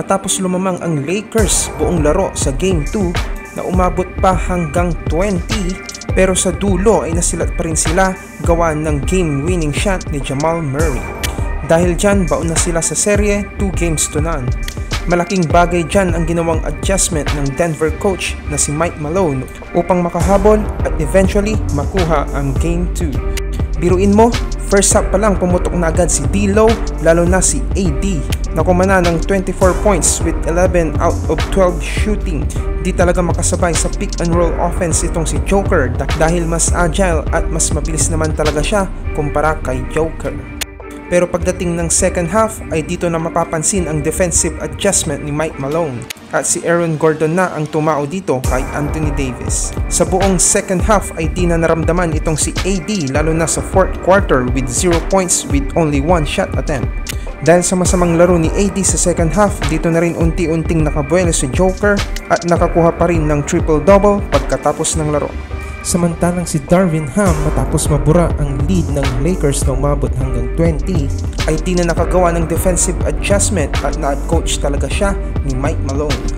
matapos lumamang ang Lakers buong laro sa Game 2 na umabot pa hanggang 20, pero sa dulo ay nasilat pa rin sila gawa ng game-winning shot ni Jamal Murray. Dahil dyan, baon na sila sa serye 2-0. Malaking bagay dyan ang ginawang adjustment ng Denver coach na si Mike Malone upang makahabol at eventually makuha ang Game 2. Biruin mo, first half pa lang pumutok na agad si D'Lo, lalo na si AD na kumana ng 24 points with 11 out of 12 shooting. Di talaga makasabay sa pick and roll offense itong si Joker dahil mas agile at mas mabilis naman talaga siya kumpara kay Joker. Pero pagdating ng second half ay dito na mapapansin ang defensive adjustment ni Mike Malone at si Aaron Gordon na ang tumao dito kay Anthony Davis. Sa buong second half ay di na naramdaman itong si AD lalo na sa fourth quarter with 0 points with only 1 shot attempt. Dahil sa masamang laro ni AD sa second half, dito na rin unti-unting nakabuelo si Joker at nakakuha pa rin ng triple-double pagkatapos ng laro. Samantalang si Darvin Ham matapos mabura ang lead ng Lakers na umabot hanggang 20 ay di na nakagawa ng defensive adjustment at na-coach talaga siya ni Mike Malone.